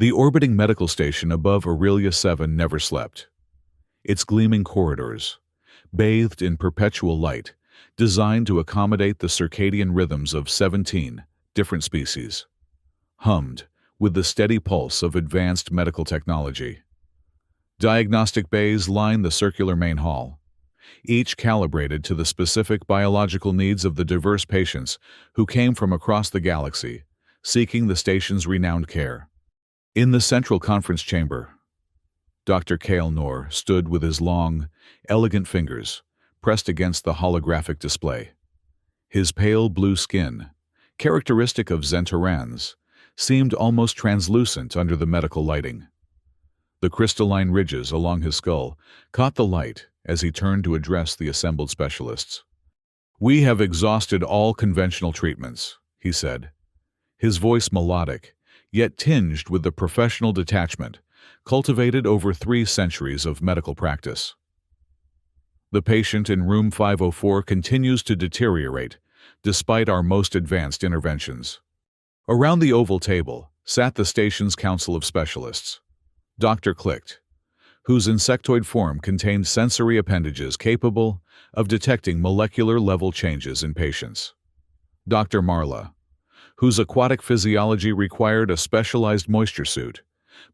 The orbiting medical station above Aurelia 7 never slept. Its gleaming corridors, bathed in perpetual light, designed to accommodate the circadian rhythms of 17 different species, hummed with the steady pulse of advanced medical technology. Diagnostic bays line the circular main hall, each calibrated to the specific biological needs of the diverse patients who came from across the galaxy, seeking the station's renowned care. In the central conference chamber, Dr. Kale Noor stood with his long, elegant fingers pressed against the holographic display. His pale blue skin, characteristic of Zentorans, seemed almost translucent under the medical lighting. The crystalline ridges along his skull caught the light as he turned to address the assembled specialists. "We have exhausted all conventional treatments," he said, his voice melodic, yet tinged with the professional detachment cultivated over 3 centuries of medical practice. "The patient in room 504 continues to deteriorate, despite our most advanced interventions." Around the oval table sat the station's council of specialists. Dr. Clicked, whose insectoid form contained sensory appendages capable of detecting molecular-level changes in patients. Dr. Marla, whose aquatic physiology required a specialized moisture suit,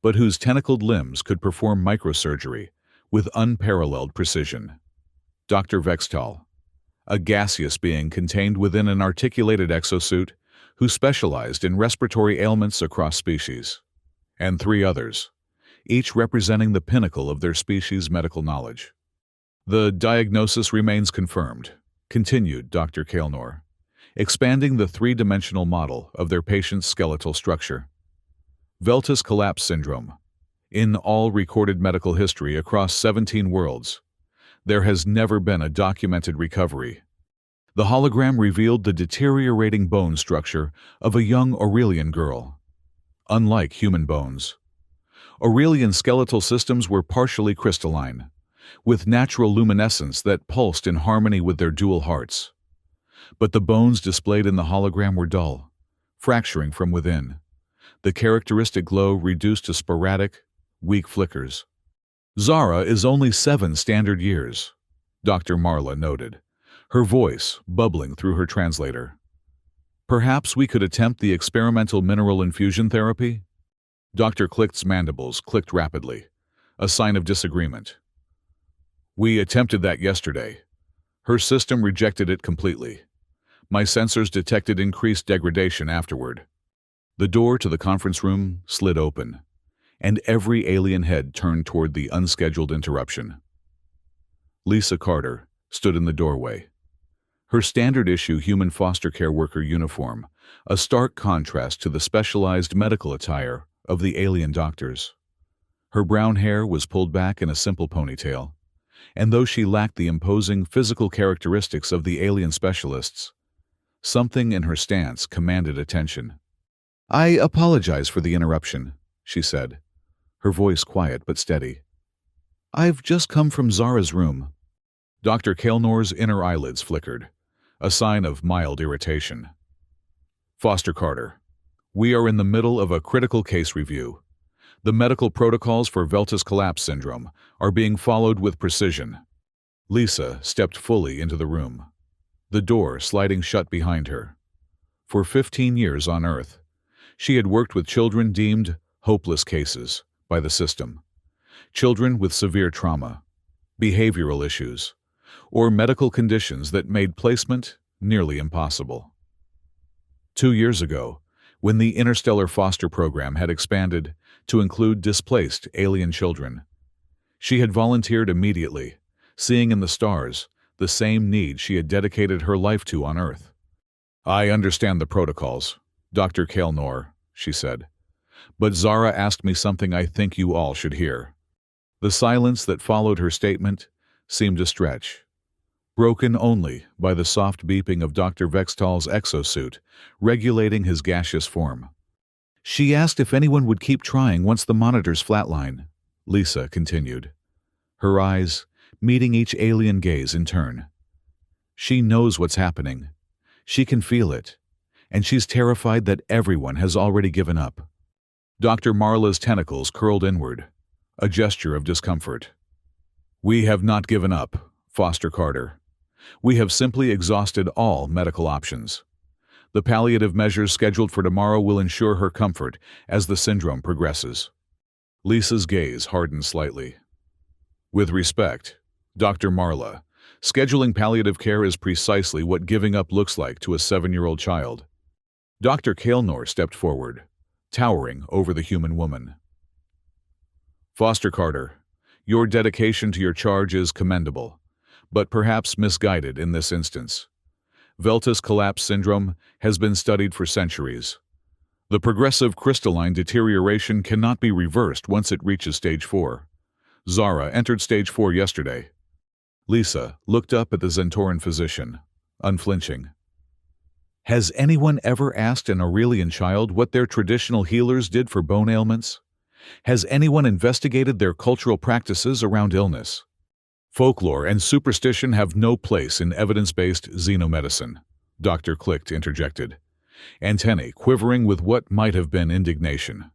but whose tentacled limbs could perform microsurgery with unparalleled precision. Dr. Vextal, a gaseous being contained within an articulated exosuit, who specialized in respiratory ailments across species. And 3 others, each representing the pinnacle of their species' medical knowledge. "The diagnosis remains confirmed," continued Dr. Kale Noor, expanding the 3-dimensional model of their patient's skeletal structure. "Veltus collapse syndrome. In all recorded medical history across 17 worlds, there has never been a documented recovery." The hologram revealed the deteriorating bone structure of a young Aurelian girl. Unlike human bones, Aurelian skeletal systems were partially crystalline, with natural luminescence that pulsed in harmony with their dual hearts. But the bones displayed in the hologram were dull, fracturing from within, the characteristic glow reduced to sporadic, weak flickers. "Zara is only 7 standard years," Dr. Marla noted, her voice bubbling through her translator. "Perhaps we could attempt the experimental mineral infusion therapy?" Dr. Clicked's mandibles clicked rapidly, a sign of disagreement. "We attempted that yesterday. Her system rejected it completely. My sensors detected increased degradation afterward." The door to the conference room slid open, and every alien head turned toward the unscheduled interruption. Lisa Carter stood in the doorway, her standard-issue human foster care worker uniform a stark contrast to the specialized medical attire of the alien doctors. Her brown hair was pulled back in a simple ponytail, and though she lacked the imposing physical characteristics of the alien specialists, something in her stance commanded attention. "I apologize for the interruption," she said, her voice quiet but steady. "I've just come from Zara's room." Dr. Kale Noor's inner eyelids flickered, a sign of mild irritation. "Foster Carter, we are in the middle of a critical case review. The medical protocols for Veltus collapse syndrome are being followed with precision." Lisa stepped fully into the room, the door sliding shut behind her. For 15 years on Earth, she had worked with children deemed hopeless cases by the system. Children with severe trauma, behavioral issues, or medical conditions that made placement nearly impossible. 2 years ago, when the Interstellar Foster Program had expanded to include displaced alien children, she had volunteered immediately, seeing in the stars the same need she had dedicated her life to on Earth. "I understand the protocols, Dr. Kale Noor," she said, "but Zara asked me something I think you all should hear." The silence that followed her statement seemed a stretch, broken only by the soft beeping of Dr. Vextal's exosuit, regulating his gaseous form. "She asked if anyone would keep trying once the monitors flatline," Lisa continued, her eyes meeting each alien gaze in turn. "She knows what's happening. She can feel it, and she's terrified that everyone has already given up." Dr. Marla's tentacles curled inward, a gesture of discomfort. "We have not given up, Foster Carter. We have simply exhausted all medical options. The palliative measures scheduled for tomorrow will ensure her comfort as the syndrome progresses." Lisa's gaze hardened slightly. "With respect, Dr. Marla, scheduling palliative care is precisely what giving up looks like to a 7-year-old child." Dr. Kalenor stepped forward, towering over the human woman. "Foster Carter, your dedication to your charge is commendable, but perhaps misguided in this instance. Veltus collapse syndrome has been studied for centuries. The progressive crystalline deterioration cannot be reversed once it reaches stage 4. Zara entered stage 4 yesterday." Lisa looked up at the Zentoran physician, unflinching. "Has anyone ever asked an Aurelian child what their traditional healers did for bone ailments? Has anyone investigated their cultural practices around illness? Folklore and superstition have no place in evidence-based xenomedicine," Dr. Clicht interjected, antennae quivering with what might have been indignation.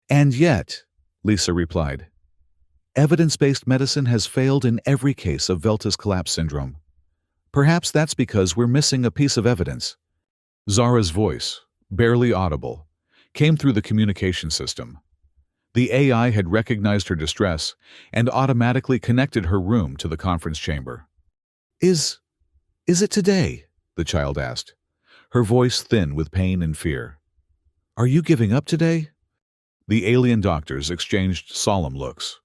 "And yet," Lisa replied, "evidence-based medicine has failed in every case of Veltus collapse syndrome. Perhaps that's because we're missing a piece of evidence." Zara's voice, barely audible, came through the communication system. The AI had recognized her distress and automatically connected her room to the conference chamber. Is it today?" the child asked, her voice thin with pain and fear. "Are you giving up today?" The alien doctors exchanged solemn looks.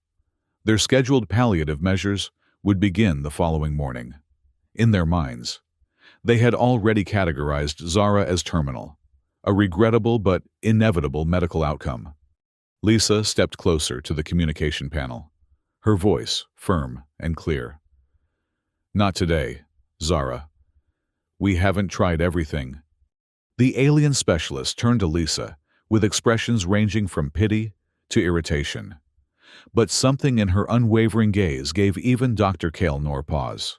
Their scheduled palliative measures would begin the following morning. In their minds, they had already categorized Zara as terminal, a regrettable but inevitable medical outcome. Lisa stepped closer to the communication panel, her voice firm and clear. "Not today, Zara. We haven't tried everything." The alien specialist turned to Lisa with expressions ranging from pity to irritation. But something in her unwavering gaze gave even Dr. Kalenor pause.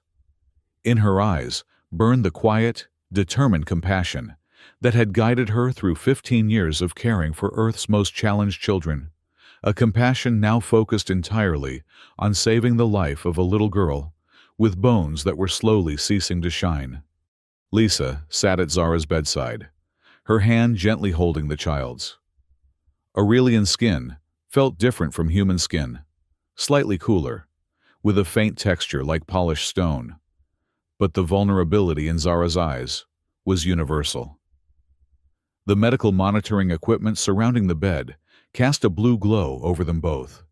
In her eyes burned the quiet, determined compassion that had guided her through 15 years of caring for Earth's most challenged children, a compassion now focused entirely on saving the life of a little girl with bones that were slowly ceasing to shine. Lisa sat at Zara's bedside, her hand gently holding the child's. Aurelian skin felt different from human skin, slightly cooler, with a faint texture like polished stone. But the vulnerability in Zara's eyes was universal. The medical monitoring equipment surrounding the bed cast a blue glow over them both,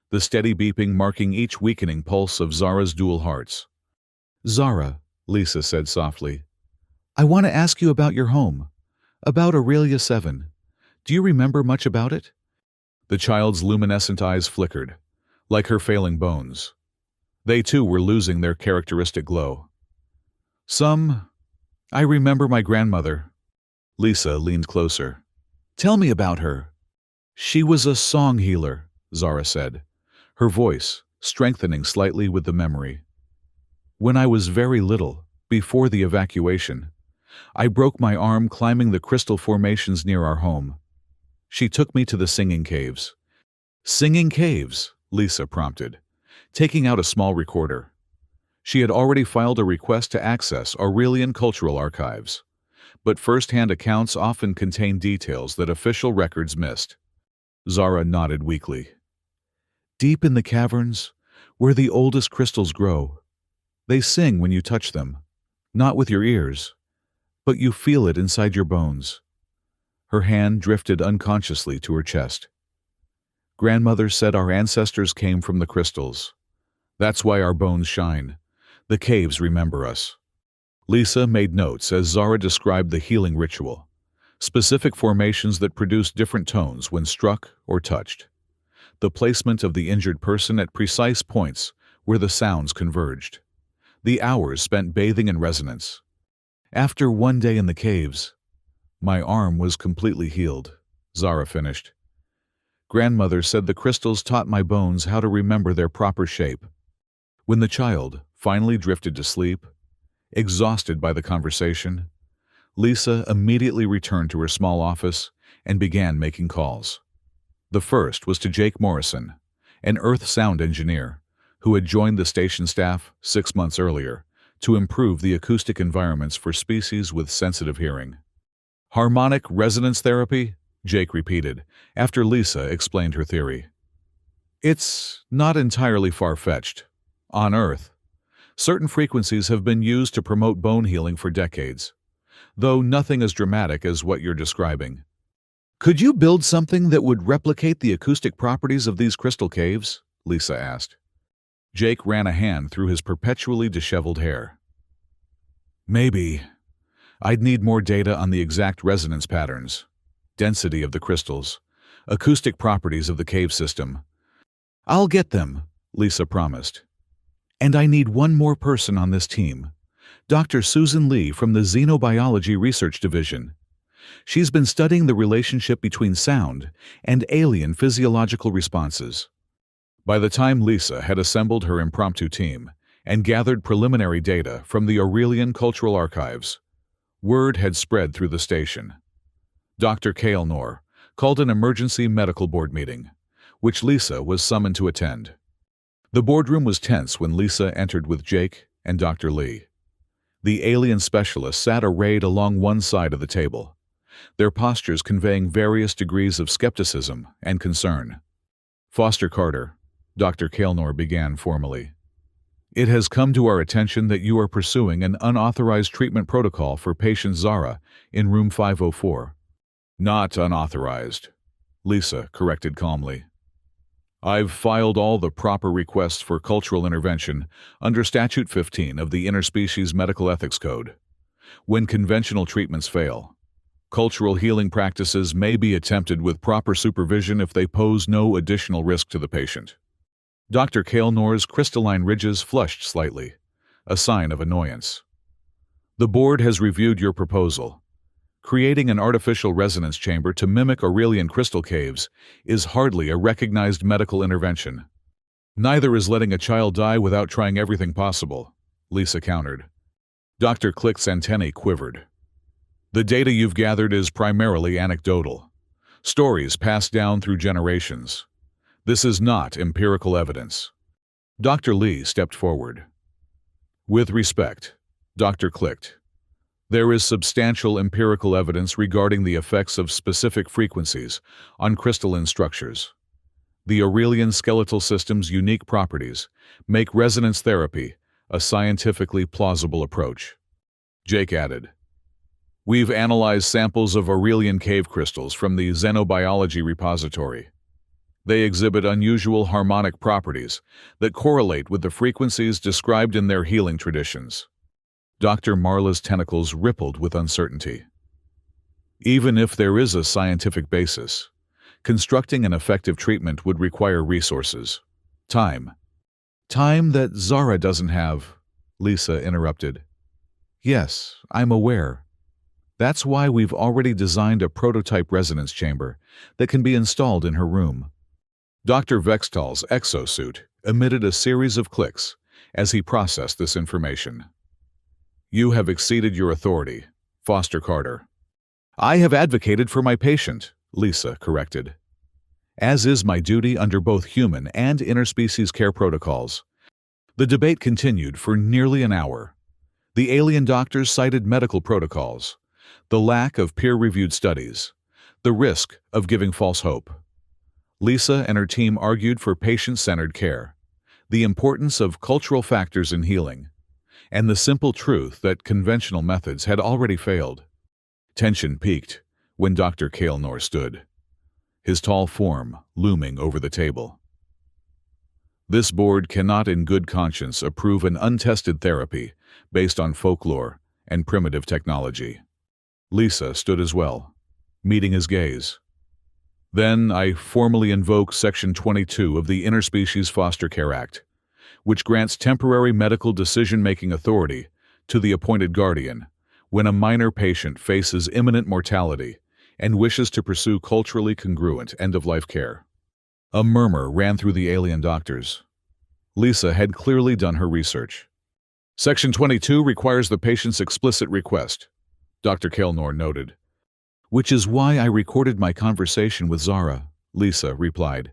the steady beeping marking each weakening pulse of Zara's dual hearts. "Zara," Lisa said softly, "I want to ask you about your home, about Aurelia 7. Do you remember much about it?" The child's luminescent eyes flickered, like her failing bones. They too were losing their characteristic glow. I remember my grandmother." Lisa leaned closer. "Tell me about her." "She was a song healer," Zara said, her voice strengthening slightly with the memory. "When I was very little, before the evacuation, I broke my arm climbing the crystal formations near our home. She took me to the singing caves." "Singing caves?" Lisa prompted, taking out a small recorder. She had already filed a request to access Aurelian cultural archives, but first-hand accounts often contain details that official records missed. Zara nodded weakly. "Deep in the caverns, where the oldest crystals grow, they sing when you touch them, not with your ears, but you feel it inside your bones." Her hand drifted unconsciously to her chest. "Grandmother said our ancestors came from the crystals. That's why our bones shine. The caves remember us." Lisa made notes as Zara described the healing ritual, specific formations that produced different tones when struck or touched, the placement of the injured person at precise points where the sounds converged, the hours spent bathing in resonance. "After one day in the caves, my arm was completely healed," Zara finished. "Grandmother said the crystals taught my bones how to remember their proper shape." When the child finally drifted to sleep, exhausted by the conversation, Lisa immediately returned to her small office and began making calls. The first was to Jake Morrison, an Earth sound engineer who had joined the station staff 6 months earlier to improve the acoustic environments for species with sensitive hearing. Harmonic resonance therapy? Jake repeated, after Lisa explained her theory. It's not entirely far-fetched. On Earth, certain frequencies have been used to promote bone healing for decades, though nothing as dramatic as what you're describing. Could you build something that would replicate the acoustic properties of these crystal caves? Lisa asked. Jake ran a hand through his perpetually disheveled hair. Maybe. I'd need more data on the exact resonance patterns, density of the crystals, acoustic properties of the cave system. I'll get them, Lisa promised. And I need one more person on this team, Dr. Susan Lee from the Xenobiology Research Division. She's been studying the relationship between sound and alien physiological responses. By the time Lisa had assembled her impromptu team and gathered preliminary data from the Aurelian Cultural Archives, word had spread through the station. Dr. Kaelnor called an emergency medical board meeting, which Lisa was summoned to attend. The boardroom was tense when Lisa entered with Jake and Dr. Lee. The alien specialists sat arrayed along one side of the table, their postures conveying various degrees of skepticism and concern. Foster Carter, Dr. Kaelnor began formally. It has come to our attention that you are pursuing an unauthorized treatment protocol for patient Zara in room 504. Not unauthorized, Lisa corrected calmly. I've filed all the proper requests for cultural intervention under Statute 15 of the Interspecies Medical Ethics Code. When conventional treatments fail, cultural healing practices may be attempted with proper supervision if they pose no additional risk to the patient. Dr. Kaelnor's crystalline ridges flushed slightly, a sign of annoyance. The board has reviewed your proposal. Creating an artificial resonance chamber to mimic Aurelian crystal caves is hardly a recognized medical intervention. Neither is letting a child die without trying everything possible, Lisa countered. Dr. Click's antennae quivered. The data you've gathered is primarily anecdotal, stories passed down through generations. This is not empirical evidence. Dr. Lee stepped forward. With respect, Dr. Clicked. There is substantial empirical evidence regarding the effects of specific frequencies on crystalline structures. The Aurelian skeletal system's unique properties make resonance therapy a scientifically plausible approach. Jake added, We've analyzed samples of Aurelian cave crystals from the Xenobiology repository. They exhibit unusual harmonic properties that correlate with the frequencies described in their healing traditions. Dr. Marla's tentacles rippled with uncertainty. Even if there is a scientific basis, constructing an effective treatment would require resources. Time. Time that Zara doesn't have, Lisa interrupted. Yes, I'm aware. That's why we've already designed a prototype resonance chamber that can be installed in her room. Dr. Vextal's exosuit emitted a series of clicks as he processed this information. You have exceeded your authority, Foster Carter. I have advocated for my patient, Lisa corrected. As is my duty under both human and interspecies care protocols. The debate continued for nearly an hour. The alien doctors cited medical protocols, the lack of peer-reviewed studies, the risk of giving false hope. Lisa and her team argued for patient-centered care, the importance of cultural factors in healing, and the simple truth that conventional methods had already failed. Tension peaked when Dr. Kaelnor stood, his tall form looming over the table. This board cannot in good conscience approve an untested therapy based on folklore and primitive technology. Lisa stood as well, meeting his gaze. Then I formally invoke Section 22 of the Interspecies Foster Care Act, which grants temporary medical decision-making authority to the appointed guardian when a minor patient faces imminent mortality and wishes to pursue culturally congruent end-of-life care. A murmur ran through the alien doctors. Lisa had clearly done her research. Section 22 requires the patient's explicit request, Dr. Kaelnor noted, which is why I recorded my conversation with Zara, Lisa replied,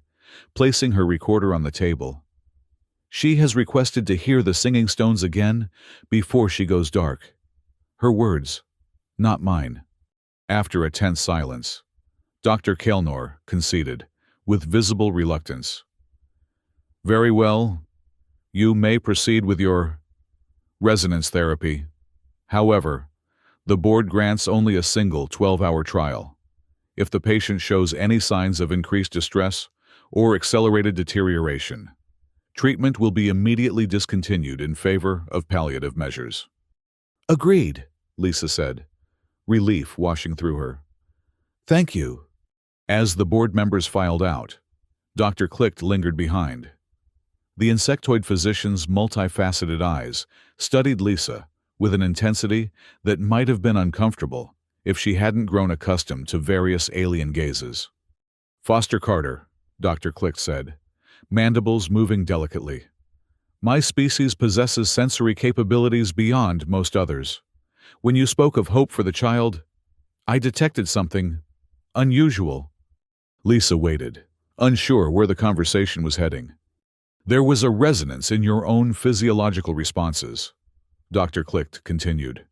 placing her recorder on the table. She has requested to hear the singing stones again before she goes dark. Her words, not mine. After a tense silence, Dr. Kalnor conceded, with visible reluctance. Very well, you may proceed with your resonance therapy. However, the board grants only a single 12-hour trial. If the patient shows any signs of increased distress or accelerated deterioration, treatment will be immediately discontinued in favor of palliative measures. Agreed, Lisa said, relief washing through her. Thank you. As the board members filed out, Dr. Click lingered behind. The insectoid physician's multifaceted eyes studied Lisa with an intensity that might have been uncomfortable if she hadn't grown accustomed to various alien gazes. Foster Carter, Dr. Click said, mandibles moving delicately. My species possesses sensory capabilities beyond most others. When you spoke of hope for the child, I detected something unusual. Lisa waited, unsure where the conversation was heading. There was a resonance in your own physiological responses, Dr. Click continued.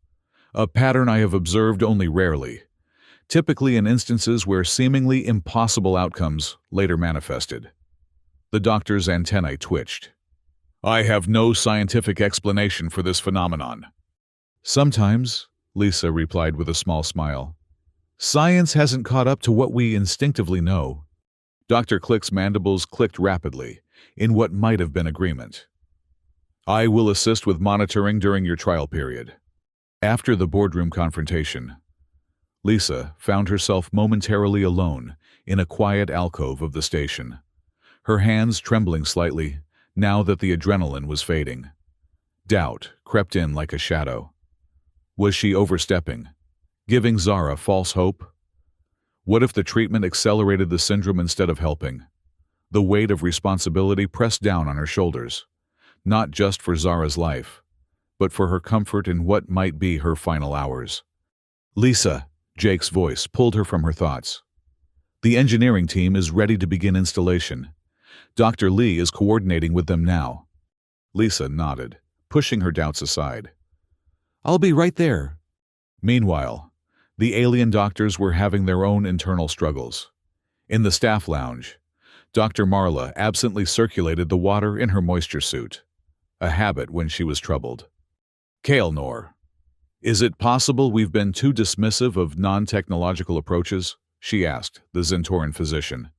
A pattern I have observed only rarely, typically in instances where seemingly impossible outcomes later manifested. The doctor's antennae twitched. I have no scientific explanation for this phenomenon. Sometimes, Lisa replied with a small smile. Science hasn't caught up to what we instinctively know. Dr. Click's mandibles clicked rapidly, in what might have been agreement. I will assist with monitoring during your trial period. After the boardroom confrontation, Lisa found herself momentarily alone in a quiet alcove of the station, her hands trembling slightly now that the adrenaline was fading. Doubt crept in like a shadow. Was she overstepping, giving Zara false hope? What if the treatment accelerated the syndrome instead of helping? The weight of responsibility pressed down on her shoulders, not just for Zara's life, but for her comfort in what might be her final hours. Lisa, Jake's voice pulled her from her thoughts. The engineering team is ready to begin installation. Dr. Lee is coordinating with them now. Lisa nodded, pushing her doubts aside. I'll be right there. Meanwhile, the alien doctors were having their own internal struggles. In the staff lounge, Dr. Marla absently circulated the water in her moisture suit, a habit when she was troubled. Kalnor, is it possible we've been too dismissive of non-technological approaches? She asked the Zentoran physician.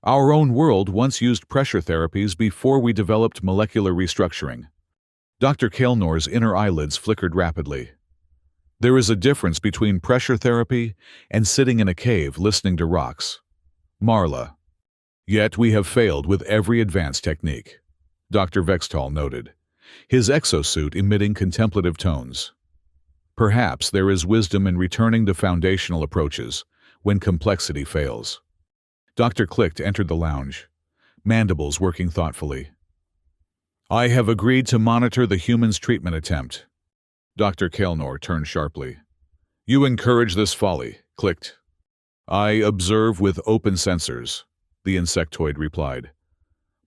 Our own world once used pressure therapies before we developed molecular restructuring. Dr. Kalnor's inner eyelids flickered rapidly. There is a difference between pressure therapy and sitting in a cave listening to rocks. Marla. Yet we have failed with every advanced technique, Dr. Vextal noted, his exosuit emitting contemplative tones. Perhaps there is wisdom in returning to foundational approaches when complexity fails. Dr. Click entered the lounge, mandibles working thoughtfully. I have agreed to monitor the human's treatment attempt. Dr. Kalnor turned sharply. You encourage this folly, Clicked. I observe with open sensors, the insectoid replied.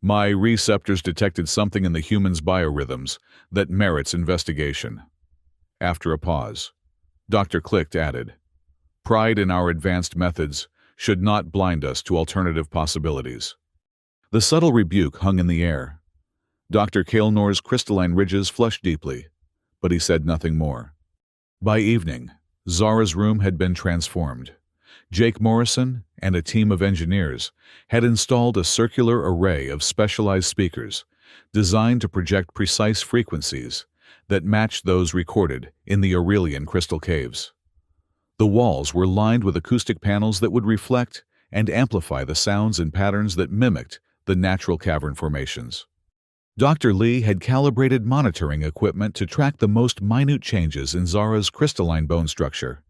My receptors detected something in the human's biorhythms that merits investigation. After a pause, Dr. Click added, Pride in our advanced methods should not blind us to alternative possibilities. The subtle rebuke hung in the air. Dr. Kalnor's crystalline ridges flushed deeply, but he said nothing more. By evening, Zara's room had been transformed. Jake Morrison and a team of engineers had installed a circular array of specialized speakers designed to project precise frequencies that matched those recorded in the Aurelian crystal caves. The walls were lined with acoustic panels that would reflect and amplify the sounds and patterns that mimicked the natural cavern formations. Dr. Lee had calibrated monitoring equipment to track the most minute changes in Zara's crystalline bone structure.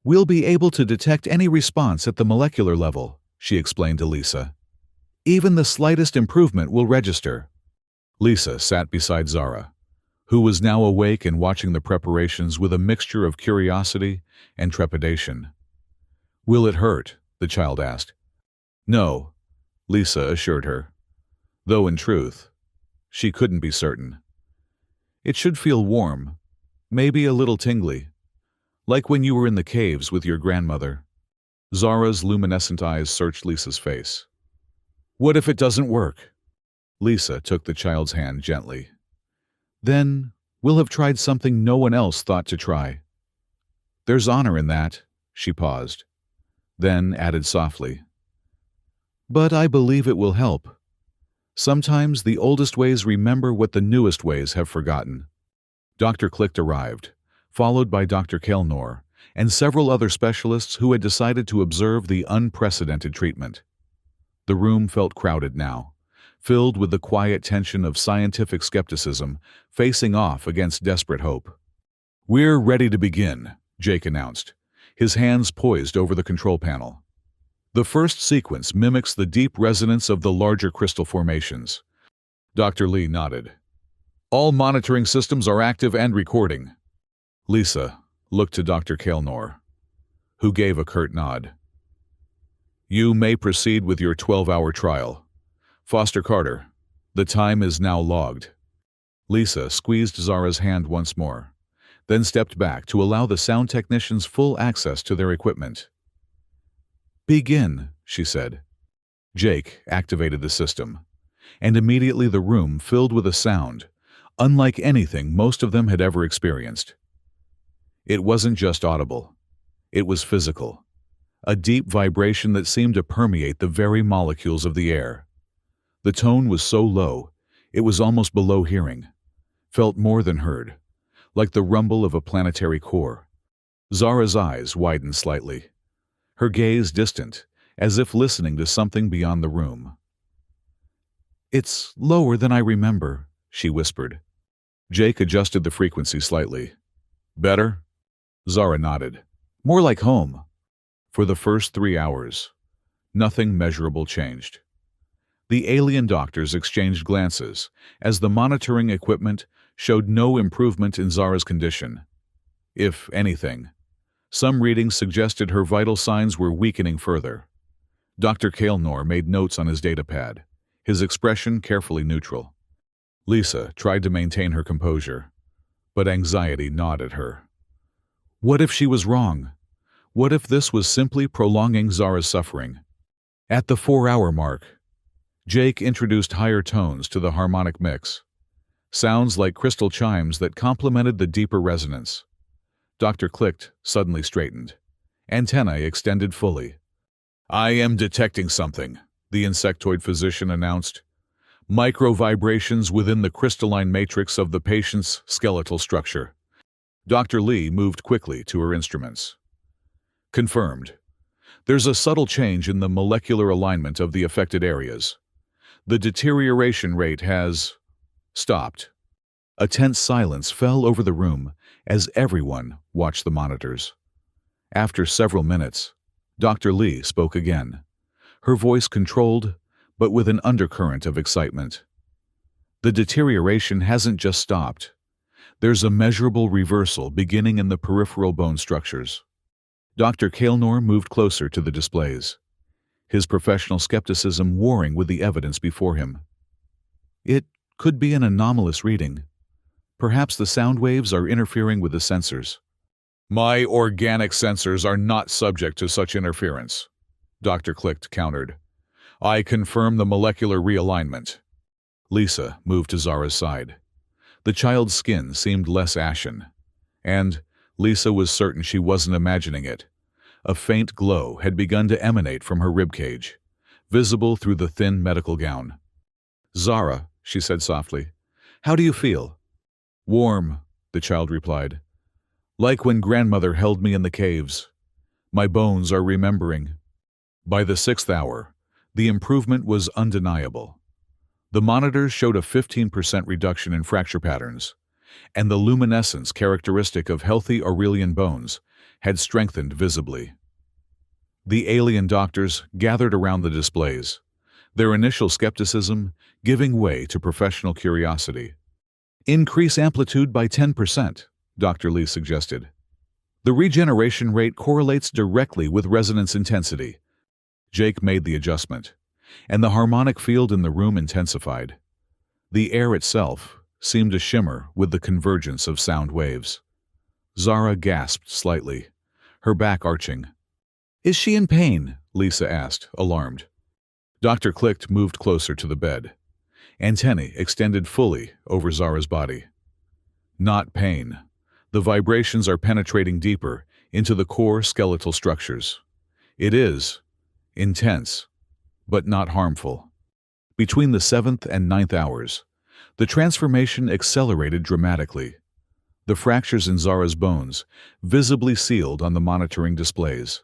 We'll be able to detect any response at the molecular level, she explained to Lisa. Even the slightest improvement will register. Lisa sat beside Zara, who was now awake and watching the preparations with a mixture of curiosity and trepidation. Will it hurt? The child asked. No, Lisa assured her, though in truth, she couldn't be certain. It should feel warm, maybe a little tingly, like when you were in the caves with your grandmother. Zara's luminescent eyes searched Lisa's face. What if it doesn't work? Lisa took the child's hand gently. Then we'll have tried something no one else thought to try. There's honor in that, she paused, then added softly. But I believe it will help. Sometimes the oldest ways remember what the newest ways have forgotten. Dr. Clicht arrived, followed by Dr. Kaelnor and several other specialists who had decided to observe the unprecedented treatment. The room felt crowded now, filled with the quiet tension of scientific skepticism facing off against desperate hope. We're ready to begin, Jake announced, his hands poised over the control panel. The first sequence mimics the deep resonance of the larger crystal formations. Dr. Lee nodded. All monitoring systems are active and recording. Lisa looked to Dr. Kaelnor, who gave a curt nod. You may proceed with your 12-hour trial. Foster Carter, the time is now logged. Lisa squeezed Zara's hand once more, then stepped back to allow the sound technicians full access to their equipment. Begin, she said. Jake activated the system, and immediately the room filled with a sound, unlike anything most of them had ever experienced. It wasn't just audible. It was physical, a deep vibration that seemed to permeate the very molecules of the air. The tone was so low, it was almost below hearing, felt more than heard, like the rumble of a planetary core. Zara's eyes widened slightly, her gaze distant, as if listening to something beyond the room. It's lower than I remember, she whispered. Jake adjusted the frequency slightly. Better? Zara nodded. More like home. For the first 3 hours, nothing measurable changed. The alien doctors exchanged glances as the monitoring equipment showed no improvement in Zara's condition. If anything, some readings suggested her vital signs were weakening further. Dr. Kaelnor made notes on his datapad, his expression carefully neutral. Lisa tried to maintain her composure, but anxiety gnawed at her. What if she was wrong? What if this was simply prolonging Zara's suffering? At the 4-hour mark, Jake introduced higher tones to the harmonic mix, sounds like crystal chimes that complemented the deeper resonance. Dr. Clicht suddenly straightened, antennae extended fully. I am detecting something, the insectoid physician announced. Micro-vibrations within the crystalline matrix of the patient's skeletal structure. Dr. Lee moved quickly to her instruments. Confirmed. There's a subtle change in the molecular alignment of the affected areas. The deterioration rate has stopped. A tense silence fell over the room as everyone watched the monitors. After several minutes, Dr. Lee spoke again, her voice controlled but with an undercurrent of excitement. The deterioration hasn't just stopped. There's a measurable reversal beginning in the peripheral bone structures. Dr. Kaelnor moved closer to the displays, his professional skepticism warring with the evidence before him. It could be an anomalous reading. Perhaps the sound waves are interfering with the sensors. My organic sensors are not subject to such interference, Dr. Clicht countered. I confirm the molecular realignment. Lisa moved to Zara's side. The child's skin seemed less ashen, and Lisa was certain she wasn't imagining it. A faint glow had begun to emanate from her ribcage, visible through the thin medical gown. Zara, she said softly, how do you feel? Warm, the child replied. Like when grandmother held me in the caves. My bones are remembering. By the 6th hour, the improvement was undeniable. The monitors showed a 15% reduction in fracture patterns, and the luminescence characteristic of healthy Aurelian bones had strengthened visibly. The alien doctors gathered around the displays, their initial skepticism giving way to professional curiosity. Increase amplitude by 10%, Dr. Lee suggested. The regeneration rate correlates directly with resonance intensity. Jake made the adjustment, and the harmonic field in the room intensified. The air itself seemed to shimmer with the convergence of sound waves. Zara gasped slightly, her back arching. "Is she in pain?" Lisa asked, alarmed. Dr. Clicht moved closer to the bed, antennae extended fully over Zara's body. "Not pain. The vibrations are penetrating deeper into the core skeletal structures. It is intense, but not harmful." Between the 7th and 9th hours, the transformation accelerated dramatically. The fractures in Zara's bones visibly sealed on the monitoring displays,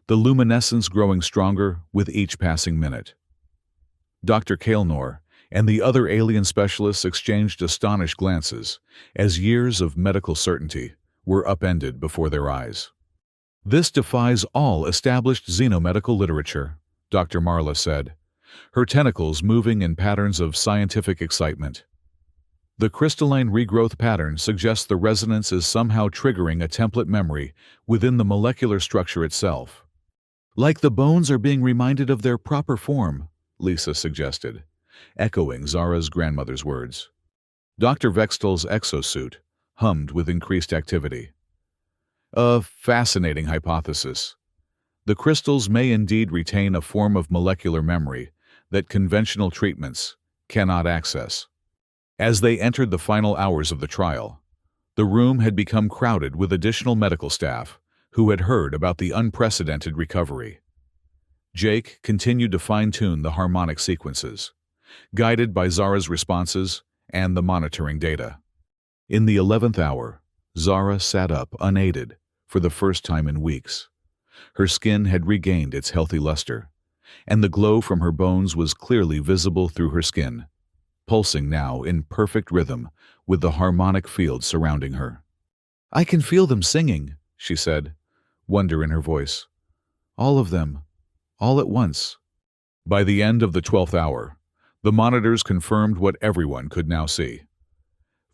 the luminescence growing stronger with each passing minute. Dr. Kaelnor and the other alien specialists exchanged astonished glances as years of medical certainty were upended before their eyes. "This defies all established xenomedical literature," Dr. Marla said, her tentacles moving in patterns of scientific excitement. "The crystalline regrowth pattern suggests the resonance is somehow triggering a template memory within the molecular structure itself. Like the bones are being reminded of their proper form," Lisa suggested, echoing Zara's grandmother's words. Dr. Vextel's exosuit hummed with increased activity. "A fascinating hypothesis. The crystals may indeed retain a form of molecular memory that conventional treatments cannot access." As they entered the final hours of the trial, the room had become crowded with additional medical staff who had heard about the unprecedented recovery. Jake continued to fine-tune the harmonic sequences, guided by Zara's responses and the monitoring data. In the 11th hour, Zara sat up unaided for the first time in weeks. Her skin had regained its healthy luster, and the glow from her bones was clearly visible through her skin, pulsing now in perfect rhythm with the harmonic field surrounding her. "I can feel them singing," she said, wonder in her voice. "All of them, all at once." By the end of the 12th hour, the monitors confirmed what everyone could now see.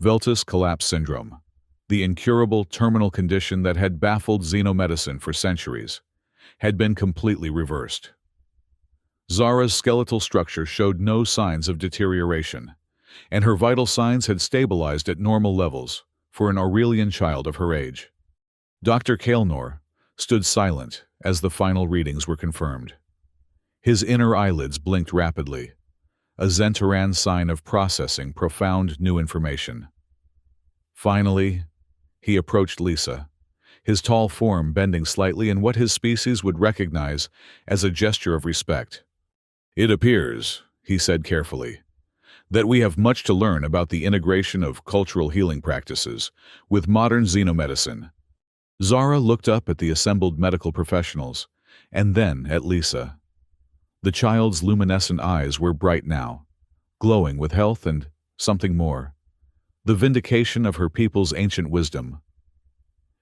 Veltus collapse syndrome, the incurable terminal condition that had baffled xenomedicine for centuries, had been completely reversed. Zara's skeletal structure showed no signs of deterioration, and her vital signs had stabilized at normal levels for an Aurelian child of her age. Dr. Kaelnor stood silent as the final readings were confirmed. His inner eyelids blinked rapidly, a Zenteran sign of processing profound new information. Finally, he approached Lisa, his tall form bending slightly in what his species would recognize as a gesture of respect. "It appears," he said carefully, "that we have much to learn about the integration of cultural healing practices with modern xenomedicine." Zara looked up at the assembled medical professionals, and then at Lisa. The child's luminescent eyes were bright now, glowing with health and something more, the vindication of her people's ancient wisdom.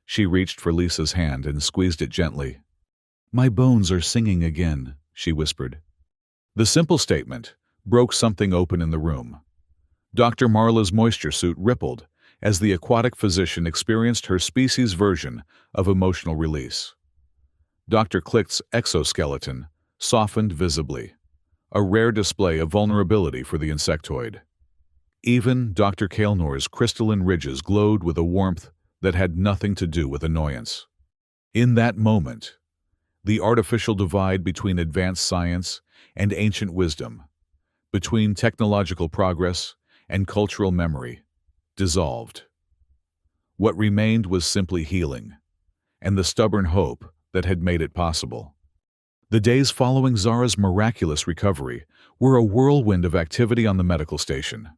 She reached for Lisa's hand and squeezed it gently. "My bones are singing again," she whispered. The simple statement broke something open in the room. Dr. Marla's moisture suit rippled as the aquatic physician experienced her species' version of emotional release. Dr. Clicht's exoskeleton softened visibly, a rare display of vulnerability for the insectoid. Even Dr. Kaelnor's crystalline ridges glowed with a warmth that had nothing to do with annoyance. In that moment, the artificial divide between advanced science and ancient wisdom, between technological progress and cultural memory, dissolved. What remained was simply healing, and the stubborn hope that had made it possible. The days following Zara's miraculous recovery were a whirlwind of activity on the medical station.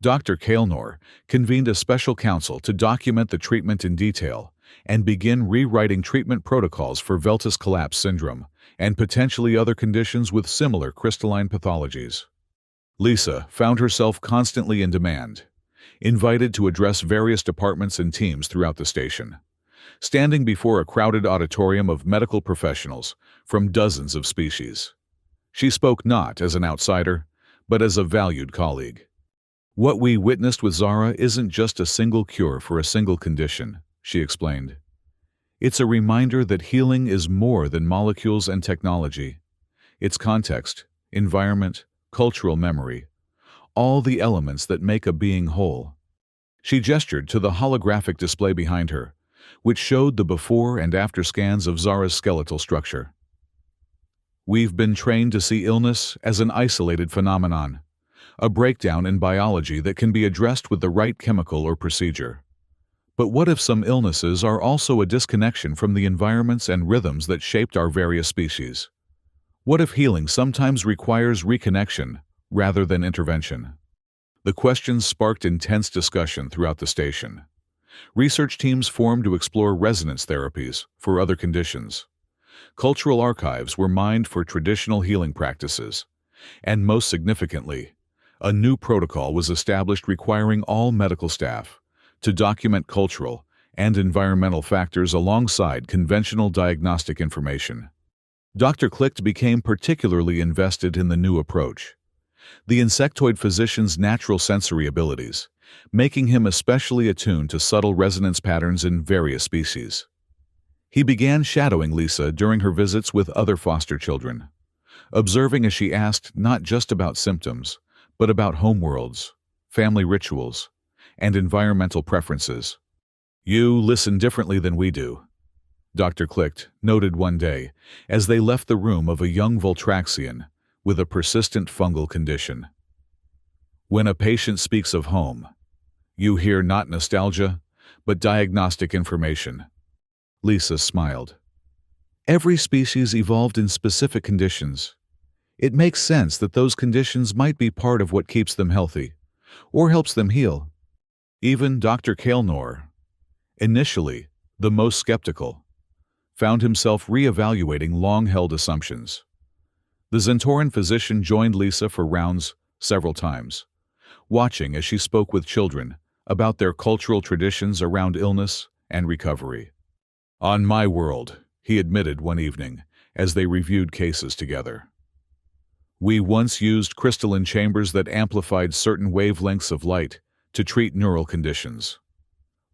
Dr. Kaelnor convened a special council to document the treatment in detail and begin rewriting treatment protocols for Veltus collapse syndrome and potentially other conditions with similar crystalline pathologies. Lisa found herself constantly in demand, invited to address various departments and teams throughout the station, standing before a crowded auditorium of medical professionals from dozens of species. She spoke not as an outsider, but as a valued colleague. "What we witnessed with Zara isn't just a single cure for a single condition," she explained. "It's a reminder that healing is more than molecules and technology. its context, environment, cultural memory, all the elements that make a being whole. She gestured to the holographic display behind her, which showed the before and after scans of Zara's skeletal structure. We've been trained to see illness as an isolated phenomenon, a breakdown in biology that can be addressed with the right chemical or procedure. But what if some illnesses are also a disconnection from the environments and rhythms that shaped our various species? What if healing sometimes requires reconnection rather than intervention? The questions sparked intense discussion throughout the station. Research teams formed to explore resonance therapies for other conditions. Cultural archives were mined for traditional healing practices. And most significantly, a new protocol was established requiring all medical staff to document cultural and environmental factors alongside conventional diagnostic information. Dr. Klicht became particularly invested in the new approach, the insectoid physician's natural sensory abilities, making him especially attuned to subtle resonance patterns in various species. He began shadowing Lisa during her visits with other foster children, observing as she asked not just about symptoms, but about homeworlds, family rituals, and environmental preferences. "You listen differently than we do," Dr. Klicht noted one day as they left the room of a young Voltraxian with a persistent fungal condition. "When a patient speaks of home, you hear not nostalgia, but diagnostic information." Lisa smiled. "Every species evolved in specific conditions. It makes sense that those conditions might be part of what keeps them healthy, or helps them heal." Even Dr. Kaelnor, initially the most skeptical, found himself re-evaluating long-held assumptions. The Zentoran physician joined Lisa for rounds several times, watching as she spoke with children about their cultural traditions around illness and recovery. "On my world," he admitted one evening as they reviewed cases together, "we once used crystalline chambers that amplified certain wavelengths of light to treat neural conditions.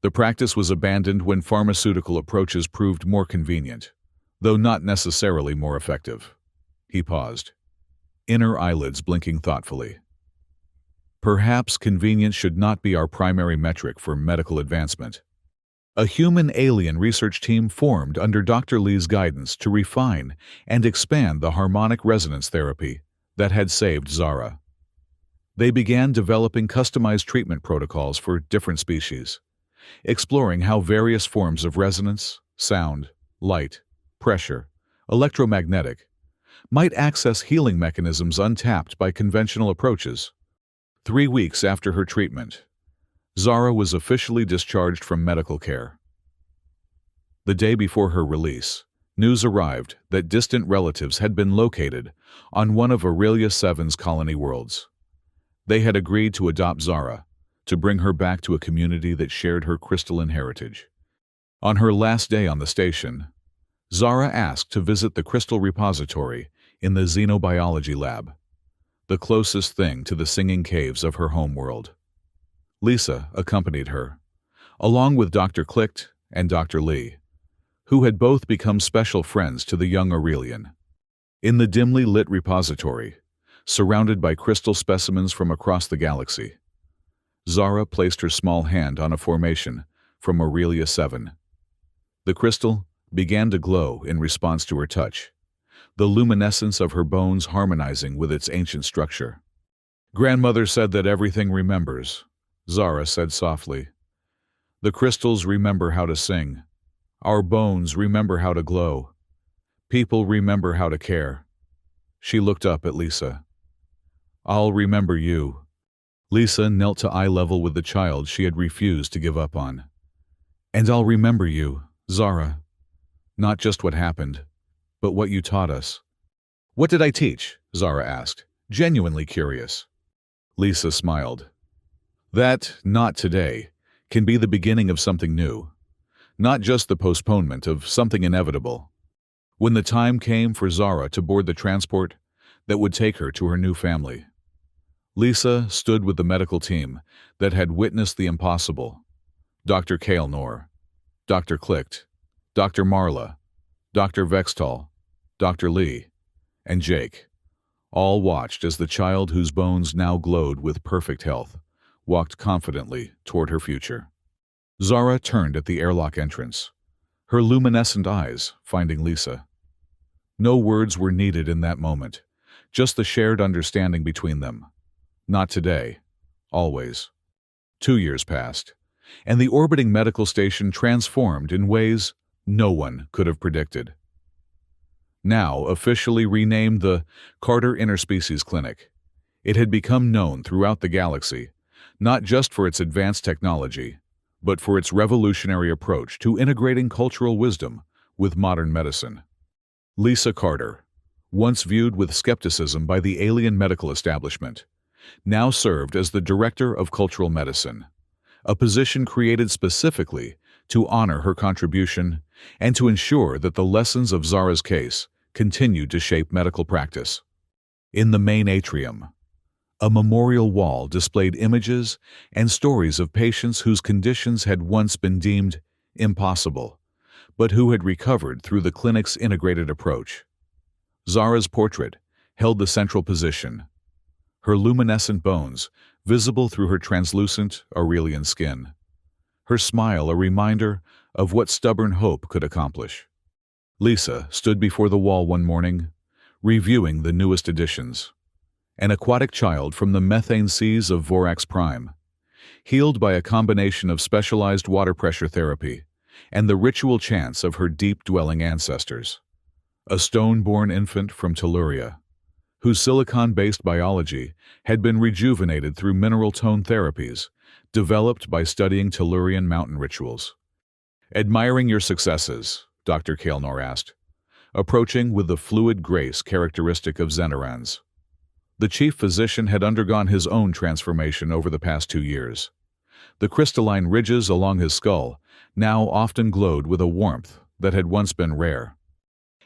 The practice was abandoned when pharmaceutical approaches proved more convenient, though not necessarily more effective." He paused, inner eyelids blinking thoughtfully. "Perhaps convenience should not be our primary metric for medical advancement." A human-alien research team formed under Dr. Lee's guidance to refine and expand the harmonic resonance therapy that had saved Zara. They began developing customized treatment protocols for different species, exploring how various forms of resonance, sound, light, pressure, electromagnetic, might access healing mechanisms untapped by conventional approaches. 3 weeks after her treatment, Zara was officially discharged from medical care. The day before her release, news arrived that distant relatives had been located on one of Aurelia 7's colony worlds. They had agreed to adopt Zara, to bring her back to a community that shared her crystalline heritage. On her last day on the station, Zara asked to visit the crystal repository in the xenobiology lab, the closest thing to the singing caves of her home world. Lisa accompanied her, along with Dr. Klicht and Dr. Lee, who had both become special friends to the young Aurelian. In the dimly lit repository, surrounded by crystal specimens from across the galaxy, Zara placed her small hand on a formation from Aurelia 7. The crystal began to glow in response to her touch, the luminescence of her bones harmonizing with its ancient structure. "Grandmother said that everything remembers," Zara said softly. "The crystals remember how to sing. Our bones remember how to glow. People remember how to care." She looked up at Lisa. "I'll remember you." Lisa knelt to eye level with the child she had refused to give up on. "And I'll remember you, Zara. Not just what happened, but what you taught us." "What did I teach?" Zara asked, genuinely curious. Lisa smiled. "That, not today, can be the beginning of something new, not just the postponement of something inevitable." When the time came for Zara to board the transport that would take her to her new family, Lisa stood with the medical team that had witnessed the impossible: Dr. Kaelnor, Dr. Klicht, Dr. Marla, Dr. Vextal, Dr. Lee, and Jake. All watched as the child, whose bones now glowed with perfect health, walked confidently toward her future. Zara turned at the airlock entrance, her luminescent eyes finding Lisa. No words were needed in that moment, just the shared understanding between them. Not today, always. 2 years passed, and the orbiting medical station transformed in ways no one could have predicted. Now officially renamed the Carter Interspecies Clinic, it had become known throughout the galaxy, not just for its advanced technology, but for its revolutionary approach to integrating cultural wisdom with modern medicine. Lisa Carter, once viewed with skepticism by the alien medical establishment, now served as the Director of Cultural Medicine, a position created specifically to honor her contribution and to ensure that the lessons of Zara's case continued to shape medical practice. In the main atrium, a memorial wall displayed images and stories of patients whose conditions had once been deemed impossible, but who had recovered through the clinic's integrated approach. Zara's portrait held the central position, her luminescent bones visible through her translucent Aurelian skin, her smile a reminder of what stubborn hope could accomplish. Lisa stood before the wall one morning, reviewing the newest additions. An aquatic child from the methane seas of Vorax Prime, healed by a combination of specialized water pressure therapy and the ritual chants of her deep-dwelling ancestors. A stone-born infant from Telluria, whose silicon-based biology had been rejuvenated through mineral tone therapies developed by studying Tellurian mountain rituals. "Admiring your successes," Dr. Kaelnor asked, approaching with the fluid grace characteristic of Xenorans. The chief physician had undergone his own transformation over the past 2 years. The crystalline ridges along his skull now often glowed with a warmth that had once been rare.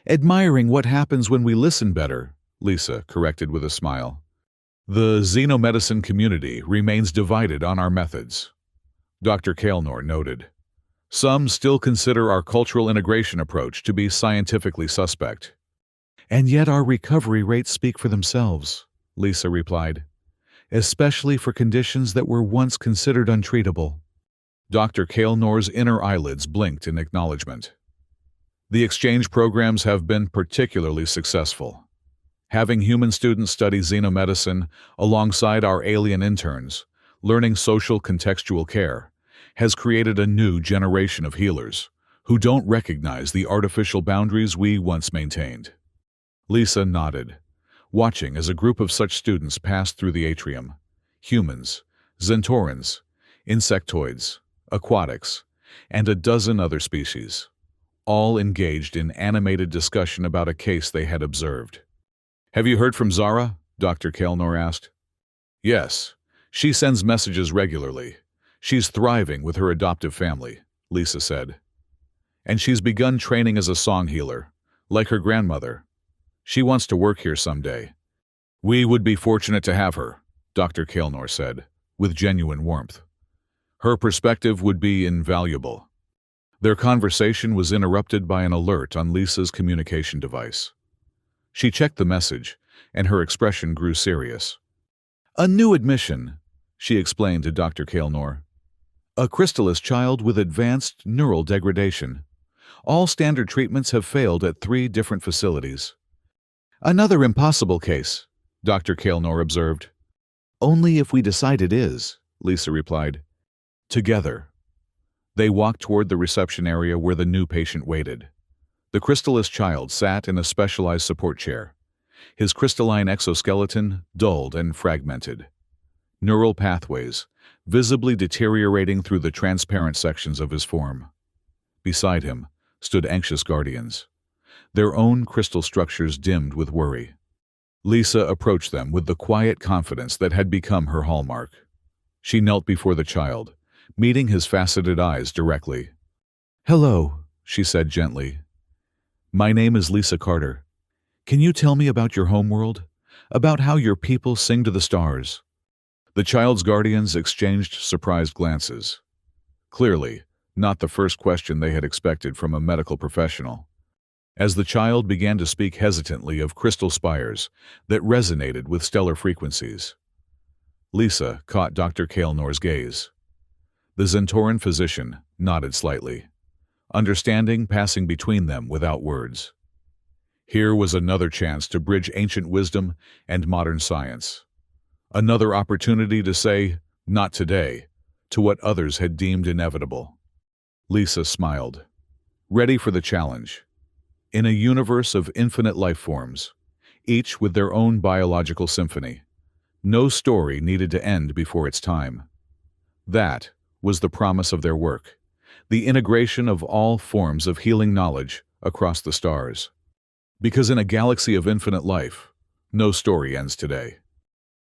"Admiring what happens when we listen better," Lisa corrected with a smile. "The xenomedicine community remains divided on our methods," Dr. Kaelnor noted. "Some still consider our cultural integration approach to be scientifically suspect." "And yet our recovery rates speak for themselves," Lisa replied, "especially for conditions that were once considered untreatable." Dr. Kaelnor's inner eyelids blinked in acknowledgement. "The exchange programs have been particularly successful. Having human students study xenomedicine alongside our alien interns, learning social contextual care, has created a new generation of healers who don't recognize the artificial boundaries we once maintained." Lisa nodded, watching as a group of such students passed through the atrium. Humans, Xentorans, insectoids, aquatics, and a dozen other species, all engaged in animated discussion about a case they had observed. "Have you heard from Zara?" Dr. Kaelnor asked. "Yes, she sends messages regularly. She's thriving with her adoptive family," Lisa said. "And she's begun training as a song healer, like her grandmother. She wants to work here someday." "We would be fortunate to have her," Dr. Kaelnor said, with genuine warmth. "Her perspective would be invaluable." Their conversation was interrupted by an alert on Lisa's communication device. She checked the message, and her expression grew serious. "A new admission," she explained to Dr. Kaelnor. "A Crystallis child with advanced neural degradation. All standard treatments have failed at 3 different facilities." "Another impossible case," Dr. Kaelnor observed. "Only if we decide it is," Lisa replied. Together, they walked toward the reception area where the new patient waited. The Crystallis child sat in a specialized support chair, his crystalline exoskeleton dulled and fragmented. Neural pathways visibly deteriorating through the transparent sections of his form. Beside him stood anxious guardians, their own crystal structures dimmed with worry. Lisa approached them with the quiet confidence that had become her hallmark. She knelt before the child, meeting his faceted eyes directly. "Hello," she said gently. "My name is Lisa Carter. Can you tell me about your homeworld? About how your people sing to the stars?" The child's guardians exchanged surprised glances. Clearly, not the first question they had expected from a medical professional. as the child began to speak hesitantly of crystal spires that resonated with stellar frequencies. Lisa caught Dr. Kaelnor's gaze. The Zentoran physician nodded slightly, understanding passing between them without words. Here was another chance to bridge ancient wisdom and modern science. Another opportunity to say, "Not today," to what others had deemed inevitable. Lisa smiled, ready for the challenge. In a universe of infinite life forms, each with their own biological symphony, no story needed to end before its time. That was the promise of their work, the integration of all forms of healing knowledge across the stars. Because in a galaxy of infinite life, no story ends today.